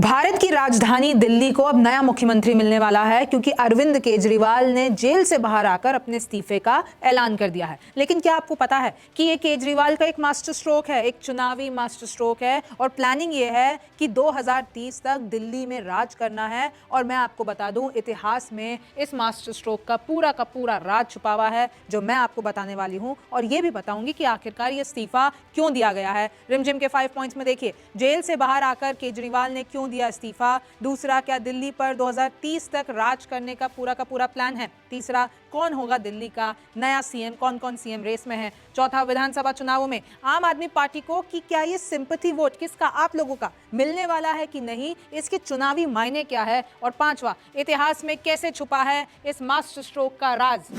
भारत की राजधानी दिल्ली को अब नया मुख्यमंत्री मिलने वाला है क्योंकि अरविंद केजरीवाल ने जेल से बाहर आकर अपने इस्तीफे का ऐलान कर दिया है। लेकिन क्या आपको पता है कि ये केजरीवाल का एक मास्टर स्ट्रोक है, एक चुनावी मास्टर स्ट्रोक है और प्लानिंग ये है कि 2030 तक दिल्ली में राज करना है। और मैं आपको बता दूं, इतिहास में इस मास्टर स्ट्रोक का पूरा राज छुपा हुआ है जो मैं आपको बताने वाली हूं। और ये भी बताऊंगी कि आखिरकार ये इस्तीफा क्यों दिया गया है। रिमझिम के 5 पॉइंट्स में देखिए, जेल से बाहर आकर केजरीवाल ने क्यों दिया इस्तीफा। दूसरा, क्या दिल्ली पर 2030 तक राज करने का पूरा प्लान है। तीसरा, कौन होगा दिल्ली का नया सीएम, कौन कौन सीएम रेस में है। चौथा, विधानसभा चुनावों में आम आदमी पार्टी को कि क्या ये सिंपैथी वोट किसका, आप लोगों का मिलने वाला है कि नहीं, इसके चुनावी मायने क्या है। और पांचवा, इतिहास में कैसे छुपा है इस मास्टर स्ट्रोक का राज।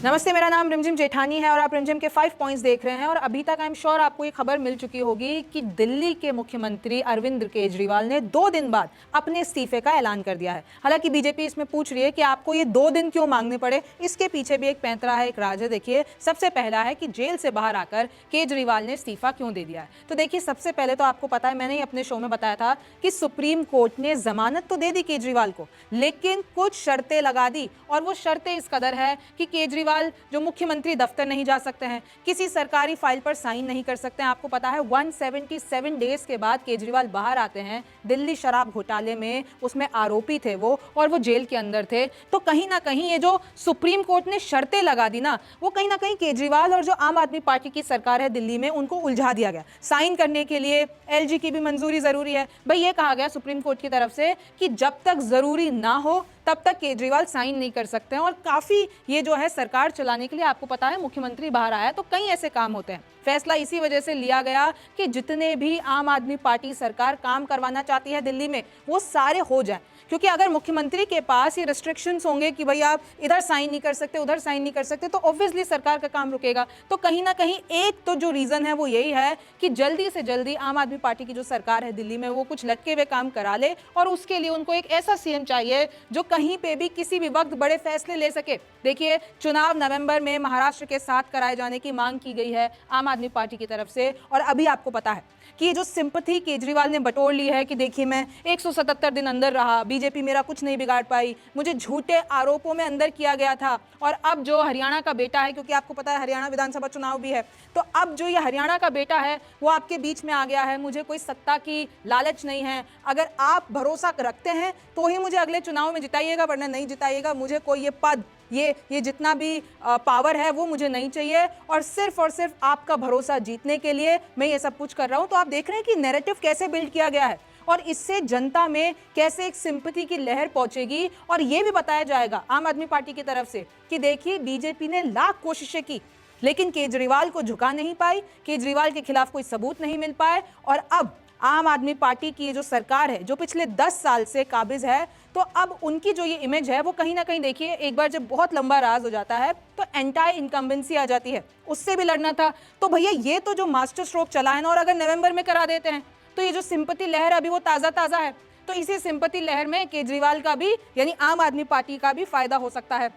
नमस्ते, मेरा नाम रिमझिम जेठानी है और आप रिमझिम के 5 पॉइंट्स देख रहे हैं। और अभी तक आई एम श्योर आपको ये खबर मिल चुकी होगी कि दिल्ली के मुख्यमंत्री अरविंद केजरीवाल ने 2 दिन बाद अपने इस्तीफे का ऐलान कर दिया है। हालांकि बीजेपी इसमें पूछ रही है कि आपको ये 2 दिन क्यों मांगने पड़े। इसके पीछे भी एक पैंतरा है, एक राज है। देखिए, सबसे पहला है कि जेल से बाहर आकर केजरीवाल ने इस्तीफा क्यों दे दिया है। तो देखिए, सबसे पहले तो आपको पता है, मैंने ही अपने शो में बताया था कि सुप्रीम कोर्ट ने जमानत तो दे दी केजरीवाल को, लेकिन कुछ शर्तें लगा दी। और वो शर्तें इस कदर है कि केजरीवाल जो मुख्यमंत्री दफ्तर नहीं जा सकते हैं, किसी सरकारी फाइल पर साइन नहीं कर सकते हैं। आपको पता है 177 डेज के बाद केजरीवाल बाहर आते हैं। दिल्ली शराब घोटाले में उसमें आरोपी थे वो, और वो जेल के अंदर थे। तो कहीं ना कहीं ये जो सुप्रीम कोर्ट ने शर्तें लगा दी ना, वो कहीं ना कहीं केजरीवाल और जो आम आदमी पार्टी की सरकार है दिल्ली में, उनको उलझा दिया गया। साइन करने के लिए एलजी की भी मंजूरी जरूरी है। भाई, ये कहा गया सुप्रीम कोर्ट की तरफ से कि जब तक जरूरी ना हो तब तक केजरीवाल साइन नहीं कर सकते हैं। और काफी ये जो है सरकार चलाने के लिए, आपको पता है, मुख्यमंत्री बाहर आया तो कई ऐसे काम होते हैं। फैसला इसी वजह से लिया गया कि जितने भी आम आदमी पार्टी सरकार काम करवाना चाहती है दिल्ली में, वो सारे हो जाए। क्योंकि अगर मुख्यमंत्री के पास ये रिस्ट्रिक्शंस होंगे कि भाई आप इधर साइन नहीं कर सकते, उधर साइन नहीं कर सकते, तो ऑब्वियसली सरकार का काम रुकेगा। तो कहीं ना कहीं एक तो जो रीजन है वो यही है कि जल्दी से जल्दी आम आदमी पार्टी की जो सरकार है दिल्ली में, वो कुछ लटके हुए काम करा ले। और उसके लिए उनको एक ऐसा सीएम चाहिए जो कहीं पे भी किसी भी वक्त बड़े फैसले ले सके। देखिए, चुनाव नवंबर में महाराष्ट्र के साथ कराए जाने की मांग की गई है आम आदमी पार्टी की तरफ से। और अभी आपको पता है कि ये जो सिंपैथी केजरीवाल ने बटोर ली है कि देखिए, मैं 177 दिन अंदर रहा, बीजेपी मेरा कुछ नहीं बिगाड़ पाई, मुझे झूठे आरोपों में अंदर किया गया था। और अब जो हरियाणा का बेटा है, क्योंकि आपको पता है हरियाणा विधानसभा चुनाव भी है, तो अब जो ये हरियाणा का बेटा है वो आपके बीच में आ गया है। मुझे कोई सत्ता की लालच नहीं है। अगर आप भरोसा रखते हैं तो ही मुझे अगले चुनाव में जिताइएगा, वरना नहीं जिताइएगा। मुझे कोई ये पद, ये जितना भी पावर है वो मुझे नहीं चाहिए। और सिर्फ आपका भरोसा जीतने के लिए मैं ये सब कुछ कर रहा हूं। तो आप देख रहे हैं कि नैरेटिव कैसे बिल्ड किया गया है और इससे जनता में कैसे एक सिंपैथी की लहर पहुंचेगी। और ये भी बताया जाएगा आम आदमी पार्टी की तरफ से कि देखिए, बीजेपी ने लाख कोशिशें की लेकिन केजरीवाल को झुका नहीं पाई, केजरीवाल के खिलाफ कोई सबूत नहीं मिल पाए। और अब आम आदमी पार्टी की जो सरकार है, जो पिछले 10 साल से काबिज है, तो अब उनकी जो ये इमेज है वो कहीं ना कहीं, देखिए, एक बार जब बहुत लंबा राज हो जाता है तो एंटाई इनकम्बेंसी आ जाती है, उससे भी लड़ना था। तो भैया, ये तो जो मास्टर स्ट्रोक चला है ना, और अगर नवंबर में करा देते हैं तो ये जो सिंपैथी लहर अभी वो ताजा है। तो इसी सिंपैथी लहर में केजरीवाल का भी, यानी आम आदमी पार्टी का भी फायदा हो सकता है।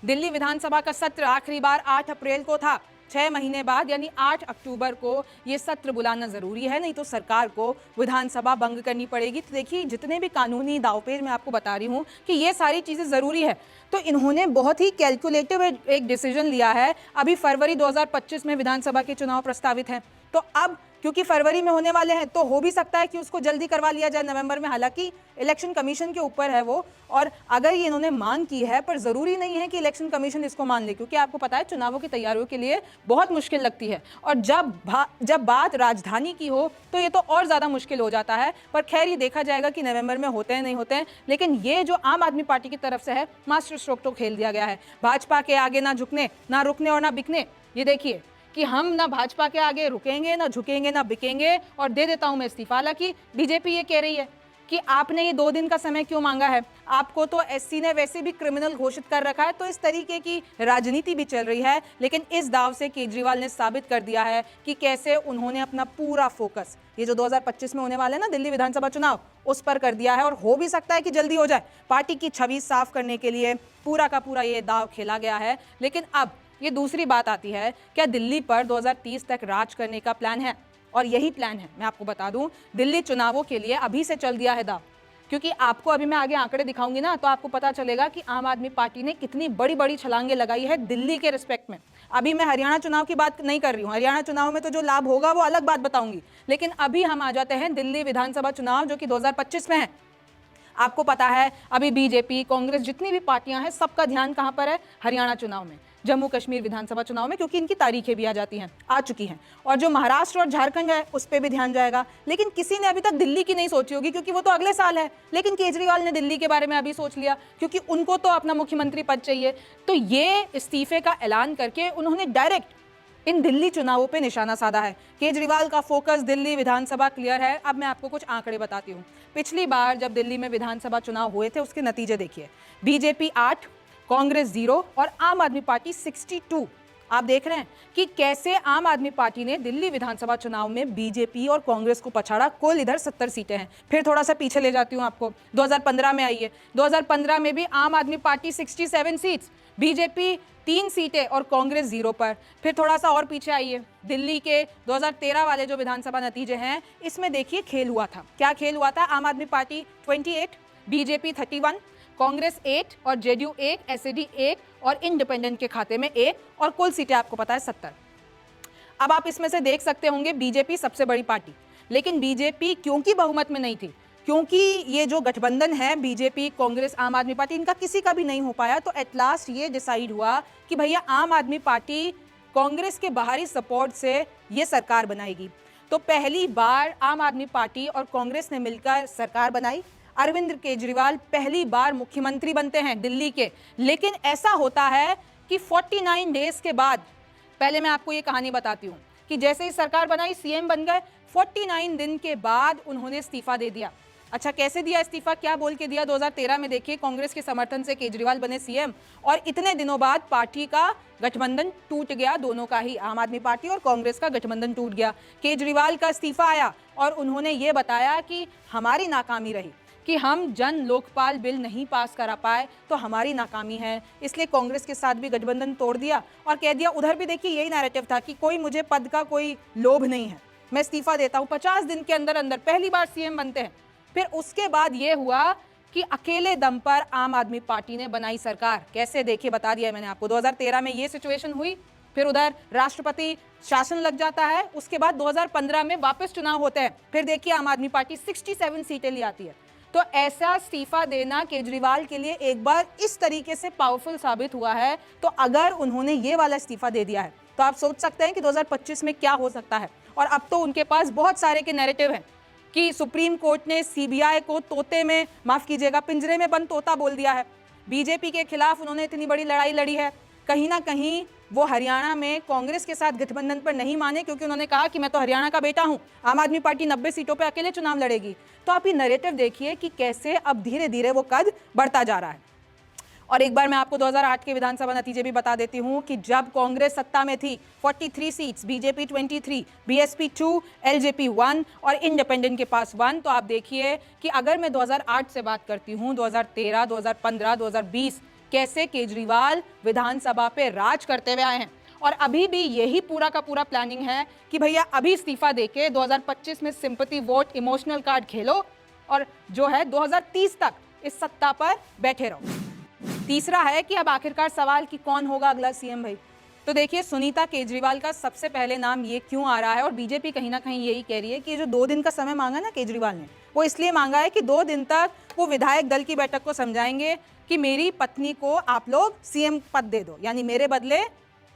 दिल्ली विधानसभा का सत्र आखिरी बार 8 अप्रैल को था। 6 महीने बाद यानी 8 अक्टूबर को ये सत्र बुलाना जरूरी है, नहीं तो सरकार को विधानसभा भंग करनी पड़ेगी। तो देखिए, जितने भी कानूनी दावपेच मैं आपको बता रही हूँ कि ये सारी चीजें जरूरी है, तो इन्होंने बहुत ही कैलकुलेटिव एक डिसीजन लिया है। अभी फरवरी 2025 में विधानसभा के चुनाव प्रस्तावित हैं, तो अब क्योंकि फरवरी में होने वाले हैं तो हो भी सकता है कि उसको जल्दी करवा लिया जाए नवंबर में। हालांकि इलेक्शन कमीशन के ऊपर है वो, और अगर ये इन्होंने मांग की है, पर जरूरी नहीं है कि इलेक्शन कमीशन इसको मान ले, क्योंकि आपको पता है चुनावों की तैयारियों के लिए बहुत मुश्किल लगती है। और जब बात राजधानी की हो तो ये तो और ज्यादा मुश्किल हो जाता है। पर खैर, ये देखा जाएगा कि नवंबर में होते हैं नहीं होते हैं। लेकिन ये जो आम आदमी पार्टी की तरफ से है, मास्टर स्ट्रोक तो खेल दिया गया है। भाजपा के आगे ना झुकने, ना रुकने और ना बिकने। ये देखिए कि हम ना भाजपा के आगे रुकेंगे, ना झुकेंगे, ना बिकेंगे, और दे देता हूं मैं इस्तीफा। हालांकि बीजेपी ये कह रही है कि आपने ये 2 दिन का समय क्यों मांगा है, आपको तो एससी ने वैसे भी क्रिमिनल घोषित कर रखा है। तो इस तरीके की राजनीति भी चल रही है। लेकिन इस दाव से केजरीवाल ने साबित कर दिया है कि कैसे उन्होंने अपना पूरा फोकस, ये जो 2025 में होने वाले हैं ना दिल्ली विधानसभा चुनाव, उस पर कर दिया है। और हो भी सकता है कि जल्दी हो जाए। पार्टी की छवि साफ करने के लिए पूरा का पूरा ये दाव खेला गया है। लेकिन अब ये दूसरी बात आती है, क्या दिल्ली पर 2030 तक राज करने का प्लान है। और यही प्लान है। मैं आपको बता दूं, दिल्ली चुनावों के लिए अभी से चल दिया है दाव, क्योंकि आपको अभी मैं आगे आंकड़े दिखाऊंगी ना, तो आपको पता चलेगा कि आम आदमी पार्टी ने कितनी बड़ी बड़ी छलांगे लगाई है दिल्ली के रिस्पेक्ट में। अभी मैं हरियाणा चुनाव की बात नहीं कर रही हूँ, हरियाणा चुनाव में तो जो लाभ होगा वो अलग बात बताऊंगी, लेकिन अभी हम आ जाते हैं दिल्ली विधानसभा चुनाव जो कि 2025 में है। आपको पता है अभी बीजेपी, कांग्रेस, जितनी भी पार्टियां हैं, सबका ध्यान कहां पर है? हरियाणा चुनाव में, जम्मू कश्मीर विधानसभा चुनाव में, क्योंकि इनकी तारीखें भी आ चुकी हैं, और जो महाराष्ट्र और झारखंड है उस पर भी ध्यान जाएगा। लेकिन किसी ने अभी तक दिल्ली की नहीं सोची होगी, क्योंकि वो तो अगले साल है। लेकिन केजरीवाल ने दिल्ली के बारे में अभी सोच लिया, क्योंकि उनको तो अपना मुख्यमंत्री पद चाहिए। तो ये इस्तीफे का ऐलान करके उन्होंने डायरेक्ट इन दिल्ली चुनावों पे निशाना साधा है। केजरीवाल का फोकस दिल्ली विधानसभा क्लियर है। अब मैं आपको कुछ आंकड़े बताती हूँ। पिछली बार जब दिल्ली में विधानसभा चुनाव हुए थे उसके नतीजे देखिए, बीजेपी 8, कांग्रेस 0 और आम आदमी पार्टी 62। आप देख रहे हैं कि कैसे आम आदमी पार्टी ने दिल्ली विधानसभा चुनाव में बीजेपी और कांग्रेस को पछाड़ा। कुल इधर 70 सीटें हैं। फिर थोड़ा सा पीछे ले जाती हूं आपको, 2015 में आइए। 2015 में भी आम आदमी पार्टी 67 सीट्स, बीजेपी 3 सीटें और कांग्रेस 0 पर। फिर थोड़ा सा और पीछे आइए, दिल्ली के 2013 वाले जो विधानसभा नतीजे हैं, इसमें देखिए खेल हुआ था। क्या खेल हुआ था? आम आदमी पार्टी 28, बीजेपी 31, कांग्रेस 8 और जेडीयू 1, एसईडी 1 और इंडिपेंडेंट के खाते में 1, और कुल सीटें आपको पता है 70। अब आप इसमें से देख सकते होंगे बीजेपी सबसे बड़ी पार्टी, लेकिन बीजेपी क्योंकि बहुमत में नहीं थी, क्योंकि ये जो गठबंधन है बीजेपी, कांग्रेस, आम आदमी पार्टी, इनका किसी का भी नहीं हो पाया, तो एट लास्ट ये डिसाइड हुआ कि भैया आम आदमी पार्टी कांग्रेस के बाहरी सपोर्ट से ये सरकार बनाएगी। तो पहली बार आम आदमी पार्टी और कांग्रेस ने मिलकर सरकार बनाई। अरविंद केजरीवाल पहली बार मुख्यमंत्री बनते हैं दिल्ली के। लेकिन ऐसा होता है कि 49 डेज के बाद, पहले मैं आपको ये कहानी बताती हूँ कि जैसे ही सरकार बनाई, सीएम बन गए, 49 दिन के बाद उन्होंने इस्तीफा दे दिया। अच्छा, कैसे दिया इस्तीफा, क्या बोल के दिया? 2013 में देखिए, कांग्रेस के समर्थन से केजरीवाल बने सीएम, और इतने दिनों बाद पार्टी का गठबंधन टूट गया, दोनों का ही, आम आदमी पार्टी और कांग्रेस का गठबंधन टूट गया। केजरीवाल का इस्तीफा आया और उन्होंने ये बताया कि हमारी नाकामी रही कि हम जन लोकपाल बिल नहीं पास करा पाए, तो हमारी नाकामी है, इसलिए कांग्रेस के साथ भी गठबंधन तोड़ दिया और कह दिया, उधर भी देखिए यही नैरेटिव था कि कोई मुझे पद का कोई लोभ नहीं है, मैं इस्तीफा देता हूं। 50 दिन के अंदर अंदर पहली बार सीएम बनते हैं। फिर उसके बाद ये हुआ कि अकेले दम पर आम आदमी पार्टी ने बनाई सरकार। कैसे? देखिए, बता दिया मैंने आपको। 2013 में ये सिचुएशन हुई, फिर उधर राष्ट्रपति शासन लग जाता है, उसके बाद 2015 में वापस चुनाव होते हैं, फिर देखिए आम आदमी पार्टी 67 सीटें ले आती है। तो ऐसा इस्तीफा देना केजरीवाल के लिए एक बार इस तरीके से पावरफुल साबित हुआ है। तो अगर उन्होंने ये वाला इस्तीफा दे दिया है, तो आप सोच सकते हैं कि 2025 में क्या हो सकता है। और अब तो उनके पास बहुत सारे के नैरेटिव हैं कि सुप्रीम कोर्ट ने सीबीआई को तोते में, माफ कीजिएगा, पिंजरे में बंद तोता बोल दिया है। बीजेपी के खिलाफ उन्होंने इतनी बड़ी लड़ाई लड़ी है। कहीं ना कहीं वो हरियाणा में कांग्रेस के साथ गठबंधन पर नहीं माने, क्योंकि उन्होंने कहा कि मैं तो हरियाणा का बेटा हूं, आम आदमी पार्टी 90 सीटों पर अकेले चुनाव लड़ेगी। तो आप ये नैरेटिव देखिए कि कैसे अब धीरे धीरे वो कद बढ़ता जा रहा है। और एक बार मैं आपको 2008 के विधानसभा नतीजे भी बता देती हूं कि जब कांग्रेस सत्ता में थी, 43 सीट्स, बीजेपी 23, बीएसपी 2, एलजेपी 1 और इंडिपेंडेंट के पास 1। तो आप देखिए कि अगर मैं 2008 से बात करती हूं, 2013, 2015, 2020, कैसे केजरीवाल विधानसभा पे राज करते हुए आए हैं। और अभी भी यही पूरा का पूरा प्लानिंग है कि भैया अभी इस्तीफा देके 2025 में सिंपैथी वोट, इमोशनल कार्ड खेलो और जो है 2030 तक इस सत्ता पर बैठे रहो। तीसरा है कि अब आखिरकार सवाल कि कौन होगा अगला सीएम भाई। तो देखिए, सुनीता केजरीवाल का सबसे पहले नाम ये क्यों आ रहा है, और बीजेपी कहीं ना कहीं यही कह रही है कि जो 2 दिन का समय मांगा ना केजरीवाल ने, वो इसलिए मांगा है कि 2 दिन तक वो विधायक दल की बैठक को समझाएंगे कि मेरी पत्नी को आप लोग सीएम पद दे दो, यानी मेरे बदले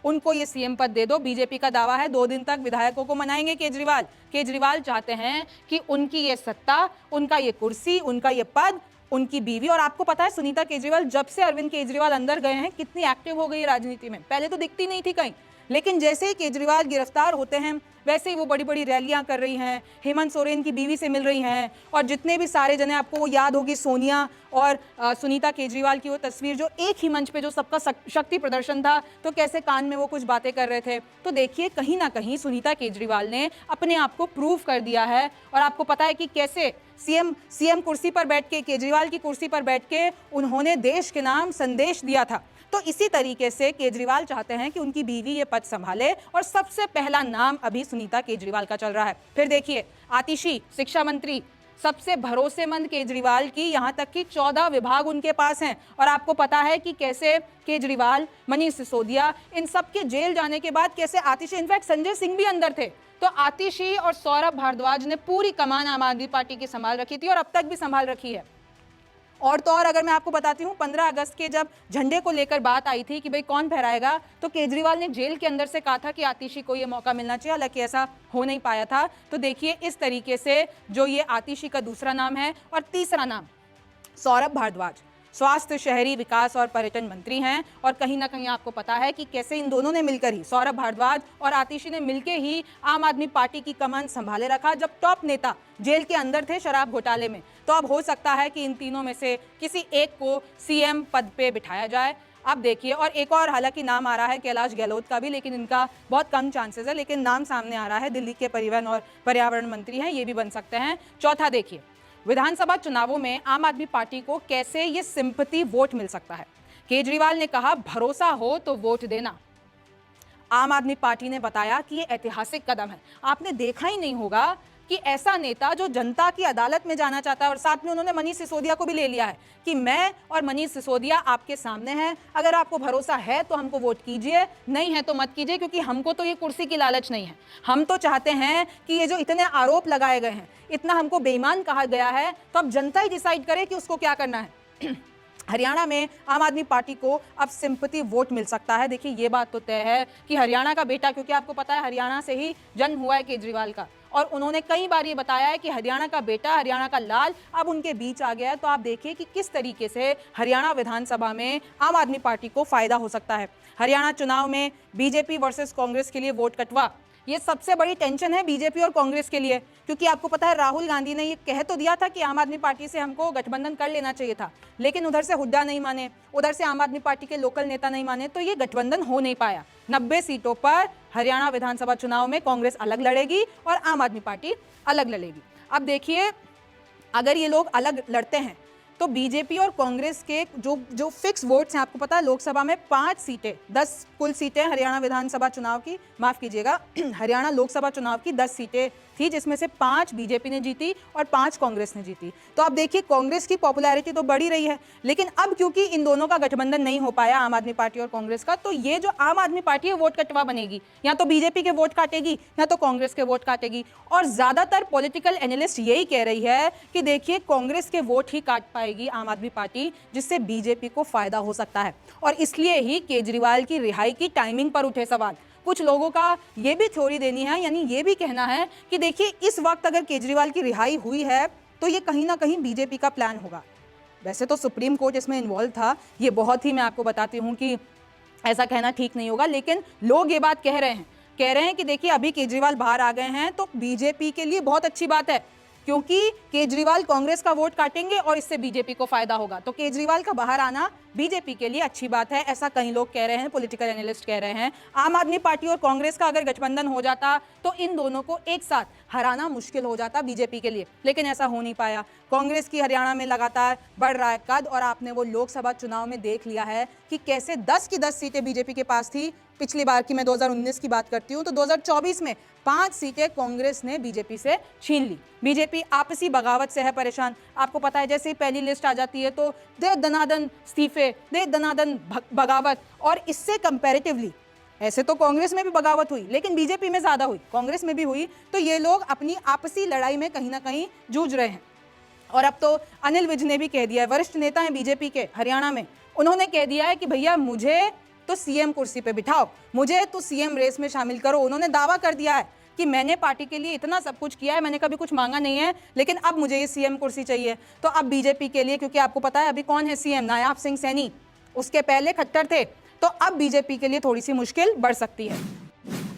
उनको ये सीएम पद दे दो। बीजेपी का दावा है 2 दिन तक विधायकों को मनाएंगे केजरीवाल। केजरीवाल चाहते हैं कि उनकी ये सत्ता, उनका ये कुर्सी, उनका ये पद, उनकी बीवी। और आपको पता है सुनीता केजरीवाल जब से अरविंद केजरीवाल अंदर गए हैं कितनी एक्टिव हो गई है राजनीति में। पहले तो दिखती नहीं थी कहीं, लेकिन जैसे ही केजरीवाल गिरफ्तार होते हैं वैसे ही वो बड़ी बड़ी रैलियां कर रही हैं, हेमंत सोरेन की बीवी से मिल रही हैं, और जितने भी सारे जने, आपको वो याद होगी सोनिया और सुनीता केजरीवाल की वो तस्वीर जो एक ही मंच पे जो सबका शक्ति प्रदर्शन था, तो कैसे कान में वो कुछ बातें कर रहे थे। तो देखिए, कहीं ना कहीं सुनीता केजरीवाल ने अपने आप को प्रूव कर दिया है। और आपको पता है कि कैसे सीएम कुर्सी पर बैठ के, केजरीवाल की कुर्सी पर बैठ के उन्होंने देश के नाम संदेश दिया था। तो इसी तरीके से केजरीवाल चाहते हैं कि उनकी बीवी ये पद संभाले और सबसे पहला नाम अभी सुनीता केजरीवाल का चल रहा है। फिर देखिए आतिशी शिक्षा मंत्री, सबसे भरोसेमंद केजरीवाल की, यहां तक कि 14 विभाग उनके पास हैं। और आपको पता है कि कैसे केजरीवाल, मनीष सिसोदिया, इन सब के जेल जाने के बाद कैसे आतिशी, इनफैक्ट संजय सिंह भी अंदर थे, तो आतिशी और सौरभ भारद्वाज ने पूरी कमान आम आदमी पार्टी की संभाल रखी थी और अब तक भी संभाल रखी है। और तो और अगर मैं आपको बताती हूँ 15 अगस्त के जब झंडे को लेकर बात आई थी कि भाई कौन फहराएगा, तो केजरीवाल ने जेल के अंदर से कहा था कि आतिशी को ये मौका मिलना चाहिए, हालांकि ऐसा हो नहीं पाया था। तो देखिए इस तरीके से जो ये आतिशी का दूसरा नाम है। और तीसरा नाम सौरभ भारद्वाज, स्वास्थ्य, शहरी विकास और पर्यटन मंत्री हैं। और कहीं ना कहीं आपको पता है कि कैसे इन दोनों ने मिलकर ही, सौरभ भारद्वाज और आतिशी ने मिलकर ही आम आदमी पार्टी की कमान संभाले रखा जब टॉप नेता जेल के अंदर थे शराब घोटाले में। तो अब हो सकता है कि इन तीनों में से किसी एक को सीएम पद पे बिठाया जाए। अब देखिए, और एक और हालांकि नाम आ रहा है कैलाश गहलोत का भी, लेकिन इनका बहुत कम चांसेस है, लेकिन नाम सामने आ रहा है, दिल्ली के परिवहन और पर्यावरण मंत्री हैं, ये भी बन सकते हैं। चौथा देखिए, विधानसभा चुनावों में आम आदमी पार्टी को कैसे ये सिंपैथी वोट मिल सकता है। केजरीवाल ने कहा भरोसा हो तो वोट देना। आम आदमी पार्टी ने बताया कि ये ऐतिहासिक कदम है। आपने देखा ही नहीं होगा कि ऐसा नेता जो जनता की अदालत में जाना चाहता है, और साथ में उन्होंने मनीष सिसोदिया को भी ले लिया है कि मैं और मनीष सिसोदिया आपके सामने हैं, अगर आपको भरोसा है तो हमको वोट कीजिए, नहीं है तो मत कीजिए, क्योंकि हमको तो ये कुर्सी की लालच नहीं है। हम तो चाहते हैं कि ये जो इतने आरोप लगाए गए हैं, इतना हमको बेईमान कहा गया है, तो अब जनता ही डिसाइड करे कि उसको क्या करना है। हरियाणा में आम आदमी पार्टी को अब सिंपैथी वोट मिल सकता है। देखिए ये बात तो तय है कि हरियाणा का बेटा, क्योंकि आपको पता है हरियाणा से ही जन्म हुआ है केजरीवाल का, और उन्होंने कई बार ये बताया है कि हरियाणा का बेटा, हरियाणा का लाल अब उनके बीच आ गया है। तो आप देखिए कि किस तरीके से हरियाणा विधानसभा में आम आदमी पार्टी को फायदा हो सकता है। हरियाणा चुनाव में बीजेपी वर्सेस कांग्रेस के लिए वोट कटवा, ये सबसे बड़ी टेंशन है बीजेपी और कांग्रेस के लिए, क्योंकि आपको पता है राहुल गांधी ने ये कह तो दिया था कि आम आदमी पार्टी से हमको गठबंधन कर लेना चाहिए था, लेकिन उधर से हुड्डा नहीं माने, उधर से आम आदमी पार्टी के लोकल नेता नहीं माने, तो ये गठबंधन हो नहीं पाया। 90 सीटों पर हरियाणा विधानसभा चुनाव में कांग्रेस अलग लड़ेगी और आम आदमी पार्टी अलग लड़ेगी। अब देखिए अगर ये लोग अलग लड़ते हैं तो बीजेपी और कांग्रेस के जो फिक्स वोट्स हैं, आपको पता है लोकसभा में 5 सीटें, 10 कुल सीटें हरियाणा विधानसभा चुनाव की, माफ कीजिएगा हरियाणा लोकसभा चुनाव की 10 सीटें थी, जिसमें से 5 बीजेपी ने जीती और 5 कांग्रेस ने जीती। तो अब देखिए कांग्रेस की पॉपुलैरिटी तो बढ़ी रही है, लेकिन अब क्योंकि इन दोनों का गठबंधन नहीं हो पाया, आम आदमी पार्टी और कांग्रेस का, तो ये जो आम आदमी पार्टी है वोट कटवा बनेगी, या तो बीजेपी के वोट काटेगी या तो कांग्रेस के वोट काटेगी। और ज्यादातर पॉलिटिकल एनालिस्ट यही कह रही है कि देखिए कांग्रेस के वोट ही काट पाएगी आम आदमी पार्टी, जिससे बीजेपी को फायदा हो सकता है। और इसलिए ही केजरीवाल की रिहाई की टाइमिंग पर उठे सवाल। कुछ लोगों का ये भी थ्योरी देनी है, यानी ये भी कहना है कि देखिए इस वक्त अगर केजरीवाल की रिहाई हुई है तो ये कहीं ना कहीं बीजेपी का प्लान होगा। वैसे तो सुप्रीम कोर्ट इसमें इन्वॉल्व था, ये बहुत ही, मैं आपको बताती हूँ कि ऐसा कहना ठीक नहीं होगा, लेकिन लोग ये बात कह रहे हैं कि देखिए अभी केजरीवाल बाहर आ गए हैं तो बीजेपी के लिए बहुत अच्छी बात है, क्योंकि केजरीवाल कांग्रेस का वोट काटेंगे और इससे बीजेपी को फायदा होगा। तो केजरीवाल का बाहर आना बीजेपी के लिए अच्छी बात है, ऐसा कई लोग कह रहे हैं, पॉलिटिकल एनालिस्ट कह रहे हैं। आम आदमी पार्टी और कांग्रेस का अगर गठबंधन हो जाता तो इन दोनों को एक साथ हराना मुश्किल हो जाता बीजेपी के लिए, लेकिन ऐसा हो नहीं पाया। कांग्रेस की हरियाणा में लगातार बढ़ रहा है कद, और आपने वो लोकसभा चुनाव में देख लिया है कि कैसे 10 की 10 सीटें बीजेपी के पास थी। पिछली बार की मैं 2019 की बात करती हूँ, तो 2024 में 5 सीटें कांग्रेस ने बीजेपी से छीन ली। बीजेपी आपसी बगावत से है परेशान। आपको पता है जैसे ही पहली लिस्ट आ जाती है तो दे दनादन इस्तीफे, दे दनादन बगावत, और इससे कंपैरेटिवली ऐसे तो कांग्रेस में भी बगावत हुई, लेकिन बीजेपी में ज्यादा हुई, कांग्रेस में भी हुई। तो ये लोग अपनी आपसी लड़ाई में कहीं ना कहीं जूझ रहे हैं। और अब तो अनिल विज ने भी कह दिया है, वरिष्ठ नेता हैं बीजेपी के हरियाणा में, उन्होंने कह दिया है कि भैया मुझे तो सीएम कुर्सी पे बिठाओ, मुझे तो सीएम रेस में शामिल करो। उन्होंने दावा कर दिया है कि मैंने पार्टी के लिए इतना सब कुछ किया है, मैंने कभी कुछ मांगा नहीं है, लेकिन अब मुझे ये सीएम कुर्सी चाहिए। तो अब बीजेपी के लिए, क्योंकि आपको पता है अभी कौन है सीएम, नायाब सिंह सैनी, उसके पहले खट्टर थे, तो अब बीजेपी के लिए थोड़ी सी मुश्किल बढ़ सकती है।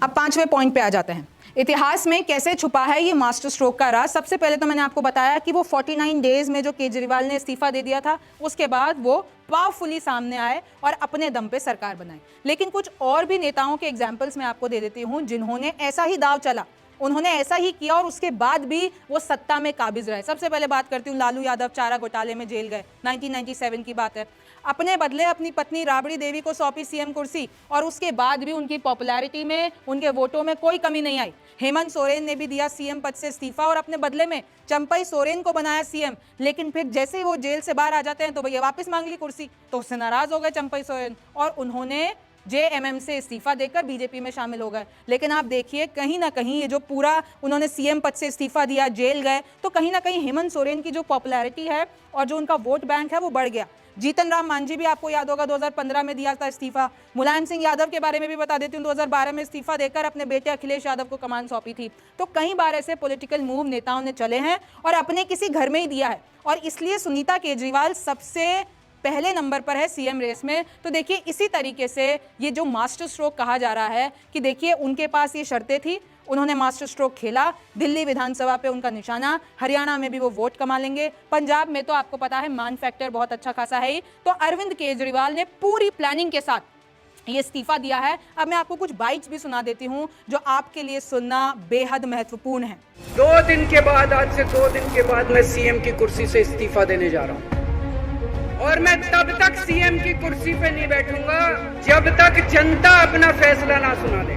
अब 5वें पॉइंट पे आ जाते हैं, इतिहास में कैसे छुपा है ये मास्टर स्ट्रोक का राज। सबसे पहले तो मैंने आपको बताया कि वो 49 डेज में जो केजरीवाल ने इस्तीफा दे दिया था, उसके बाद वो पावरफुली सामने आए और अपने दम पे सरकार बनाई। लेकिन कुछ और भी नेताओं के एग्जाम्पल्स मैं आपको दे देती हूँ जिन्होंने ऐसा ही दाव चला, उन्होंने ऐसा ही किया और उसके बाद भी वो सत्ता में काबिज रहे। सबसे पहले बात करती हूँ, लालू यादव चारा घोटाले में जेल गए, 1997 की बात है। अपने बदले अपनी पत्नी राबड़ी देवी को सौंपी सीएम कुर्सी और उसके बाद भी उनकी पॉपुलैरिटी में, उनके वोटों में कोई कमी नहीं आई। हेमंत सोरेन ने भी दिया सीएम पद से इस्तीफा और अपने बदले में चंपई सोरेन को बनाया सीएम, लेकिन फिर जैसे ही वो जेल से बाहर आ जाते हैं तो भैया वापस मांग ली कुर्सी, तो उससे नाराज हो गए चंपई सोरेन और उन्होंने जेएमएम से इस्तीफा देकर बीजेपी में शामिल हो गए। लेकिन आप देखिए कहीं ना कहीं ये जो पूरा उन्होंने सीएम पद से इस्तीफा दिया, जेल गए, तो कहीं ना कहीं हेमंत सोरेन की जो पॉपुलैरिटी है और जो उनका वोट बैंक है वो बढ़ गया। जीतन राम मांझी भी आपको याद होगा 2015 में दिया था इस्तीफा। मुलायम सिंह यादव के बारे में भी बता देती हूँ, 2012 में इस्तीफा देकर अपने बेटे अखिलेश यादव को कमान सौंपी थी। तो कई बार ऐसे पॉलिटिकल मूव नेताओं ने चले हैं और अपने किसी घर में ही दिया है, और इसलिए सुनीता केजरीवाल सबसे पहले नंबर पर है सीएम रेस में। तो देखिए इसी तरीके से ये जो मास्टर स्ट्रोक कहा जा रहा है कि देखिए उनके पास ये शर्तें थी, उन्होंने मास्टर स्ट्रोक खेला, दिल्ली विधानसभा पे उनका निशाना, हरियाणा में भी वो वोट कमा लेंगे, पंजाब में तो आपको पता है मान फैक्टर बहुत अच्छा खासा है ही। तो अरविंद केजरीवाल ने पूरी प्लानिंग के साथ ये इस्तीफा दिया है। अब मैं आपको कुछ बाइट्स भी सुना देती हूँ जो आपके लिए सुनना बेहद महत्वपूर्ण है। 2 दिन के बाद, आज से 2 दिन के बाद मैं सीएम की कुर्सी से इस्तीफा देने जा रहा हूँ और मैं तब तक सीएम की कुर्सी पे नहीं बैठूंगा जब तक जनता अपना फैसला ना सुना दे।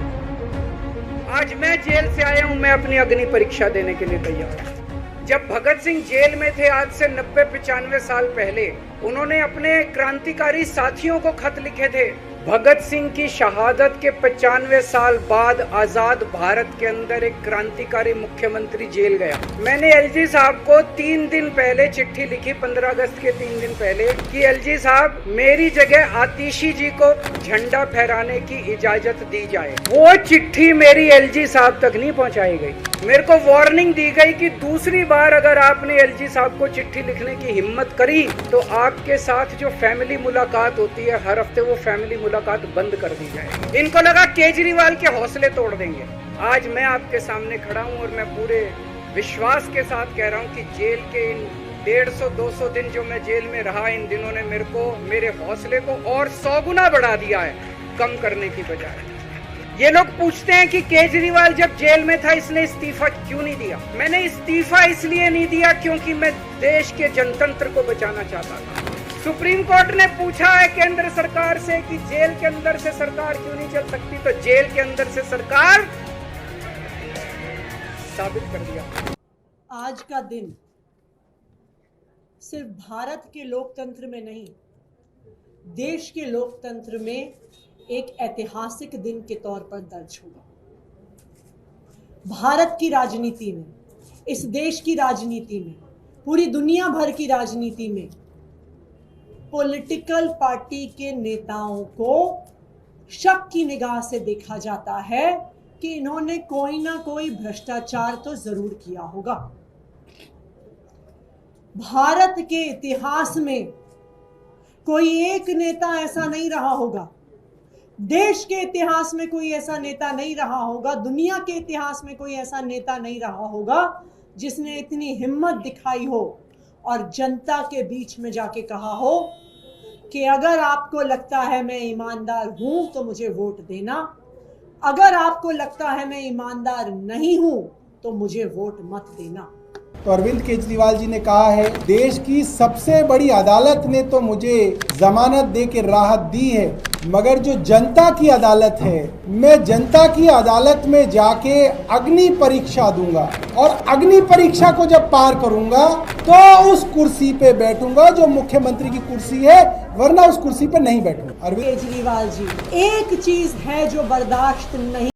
आज मैं जेल से आया हूं, मैं अपनी अग्नि परीक्षा देने के लिए तैयार हूं। जब भगत सिंह जेल में थे आज से 90-95 साल पहले, उन्होंने अपने क्रांतिकारी साथियों को खत लिखे थे। भगत सिंह की शहादत के 95 साल बाद आजाद भारत के अंदर एक क्रांतिकारी मुख्यमंत्री जेल गया। मैंने एलजी साहब को 3 दिन पहले चिट्ठी लिखी, 15 अगस्त के 3 दिन पहले, कि एलजी साहब मेरी जगह आतिशी जी को झंडा फहराने की इजाजत दी जाए। वो चिट्ठी मेरी एलजी साहब तक नहीं पहुंचाई गई। मेरे को वार्निंग दी गई कि दूसरी बार अगर आपने एलजी साहब को चिट्ठी लिखने की हिम्मत करी तो आपके साथ जो फैमिली मुलाकात होती है हर हफ्ते, वो फैमिली मुलाकात बंद कर दी जाएगी। इनको लगा केजरीवाल के हौसले तोड़ देंगे। आज मैं आपके सामने खड़ा हूं और मैं पूरे विश्वास के साथ कह रहा हूं कि जेल के इन 150-200 दिन जो मैं जेल में रहा, इन दिनों ने मेरे हौसले को और 100 गुना बढ़ा दिया है, कम करने की बजाय। ये लोग पूछते हैं कि केजरीवाल जब जेल में था इसने इस्तीफा क्यों नहीं दिया। मैंने इस्तीफा इसलिए नहीं दिया क्योंकि मैं देश के जनतंत्र को बचाना चाहता था। सुप्रीम कोर्ट ने पूछा है केंद्र सरकार से कि जेल के अंदर से सरकार क्यों नहीं चल सकती, तो जेल के अंदर से सरकार साबित कर दिया। आज का दिन सिर्फ भारत के लोकतंत्र में नहीं, देश के लोकतंत्र में एक ऐतिहासिक दिन के तौर पर दर्ज होगा। भारत की राजनीति में, इस देश की राजनीति में, पूरी दुनिया भर की राजनीति में पॉलिटिकल पार्टी के नेताओं को शक की निगाह से देखा जाता है कि इन्होंने कोई ना कोई भ्रष्टाचार तो जरूर किया होगा। भारत के इतिहास में कोई एक नेता ऐसा नहीं रहा होगा, देश के इतिहास में कोई ऐसा नेता नहीं रहा होगा, दुनिया के इतिहास में कोई ऐसा नेता नहीं रहा होगा जिसने इतनी हिम्मत दिखाई हो और जनता के बीच में जाके कहा हो कि अगर आपको लगता है मैं ईमानदार हूं तो मुझे वोट देना, अगर आपको लगता है मैं ईमानदार नहीं हूं तो मुझे वोट मत देना। तो अरविंद केजरीवाल जी ने कहा है, देश की सबसे बड़ी अदालत ने तो मुझे जमानत दे के राहत दी है, मगर जो जनता की अदालत है, मैं जनता की अदालत में जाके अग्नि परीक्षा दूंगा और अग्नि परीक्षा को जब पार करूंगा तो उस कुर्सी पे बैठूंगा जो मुख्यमंत्री की कुर्सी है, वरना उस कुर्सी पे नहीं बैठूंगा। अरविंद केजरीवाल जी, एक चीज है जो बर्दाश्त नहीं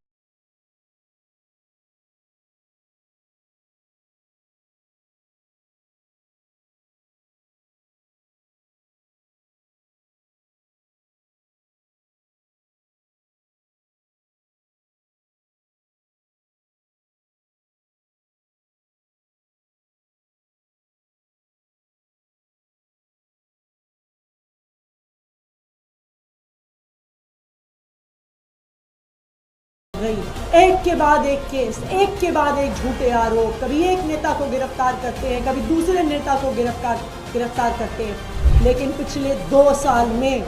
गई। एक के बाद एक केस, एक के बाद एक झूठे आरोप, कभी एक नेता को गिरफ्तार करते हैं, कभी दूसरे नेता को गिरफ्तार करते हैं, लेकिन पिछले 2 साल में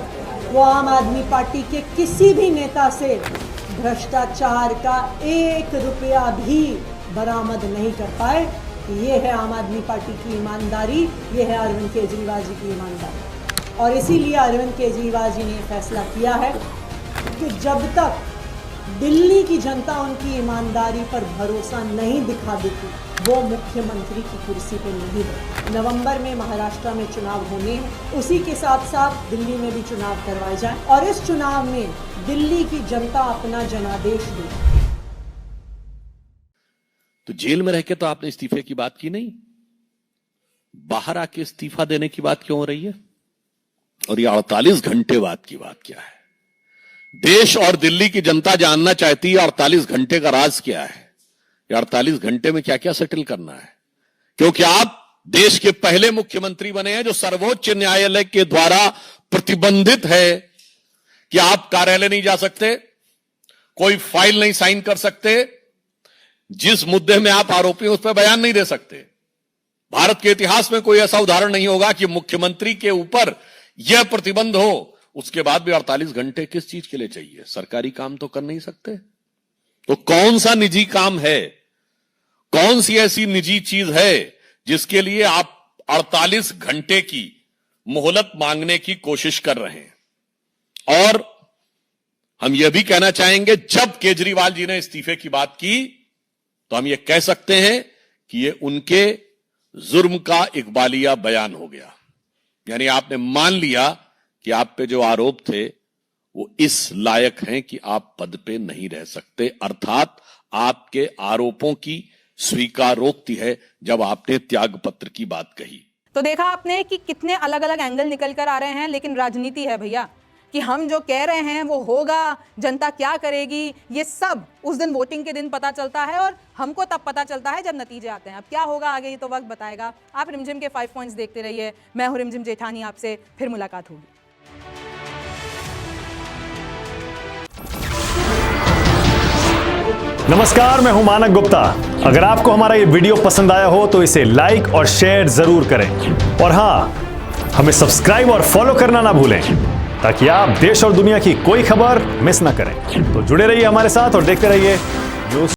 वो आम आदमी पार्टी के किसी भी नेता से भ्रष्टाचार का 1 रुपया भी बरामद नहीं कर पाए। ये है आम आदमी पार्टी की ईमानदारी, ये है अरविंद केजरीवाल जी की ईमानदारी। और इसीलिए अरविंद केजरीवाल जी ने फैसला किया है कि जब तक दिल्ली की जनता उनकी ईमानदारी पर भरोसा नहीं दिखा देती, वो मुख्यमंत्री की कुर्सी पर नहीं बैठे। नवंबर में महाराष्ट्र में चुनाव होने हैं, उसी के साथ साथ दिल्ली में भी चुनाव करवाए जाएं और इस चुनाव में दिल्ली की जनता अपना जनादेश दे। तो जेल में रह के तो आपने इस्तीफे की बात की नहीं, बाहर आके इस्तीफा देने की बात क्यों हो रही है? और ये 48 घंटे बाद की बात क्या है? देश और दिल्ली की जनता जानना चाहती है 48 घंटे का राज क्या है, ये 48 घंटे में क्या क्या सेटल करना है। क्योंकि आप देश के पहले मुख्यमंत्री बने हैं जो सर्वोच्च न्यायालय के द्वारा प्रतिबंधित है कि आप कार्यालय नहीं जा सकते, कोई फाइल नहीं साइन कर सकते, जिस मुद्दे में आप आरोपी हैं उस पर बयान नहीं दे सकते। भारत के इतिहास में कोई ऐसा उदाहरण नहीं होगा कि मुख्यमंत्री के ऊपर यह प्रतिबंध हो, उसके बाद भी 48 घंटे किस चीज के लिए चाहिए? सरकारी काम तो कर नहीं सकते? तो कौन सा निजी काम है, कौन सी ऐसी निजी चीज है जिसके लिए आप 48 घंटे की मोहलत मांगने की कोशिश कर रहे हैं? और हम यह भी कहना चाहेंगे, जब केजरीवाल जी ने इस्तीफे की बात की तो हम यह कह सकते हैं कि यह उनके जुर्म का इकबालिया बयान हो गया। यानी आपने मान लिया कि आप पे जो आरोप थे वो इस लायक हैं कि आप पद पे नहीं रह सकते, अर्थात आपके आरोपों की स्वीकारोक्ति है जब आपने त्याग पत्र की बात कही। तो देखा आपने कि कितने अलग अलग एंगल निकल कर आ रहे हैं, लेकिन राजनीति है भैया कि हम जो कह रहे हैं वो होगा, जनता क्या करेगी ये सब उस दिन वोटिंग के दिन पता चलता है और हमको तब पता चलता है जब नतीजे आते हैं। अब क्या होगा आगे ये तो वक्त बताएगा। आप रिमझिम के 5 पॉइंट्स देखते रहिए। मैं हूं रिमझिम जेठानी, आपसे फिर मुलाकात होगी। नमस्कार, मैं हूं मानक गुप्ता। अगर आपको हमारा ये वीडियो पसंद आया हो तो इसे लाइक और शेयर जरूर करें, और हां, हमें सब्सक्राइब और फॉलो करना ना भूलें ताकि आप देश और दुनिया की कोई खबर मिस ना करें। तो जुड़े रहिए हमारे साथ और देखते रहिए न्यूज़।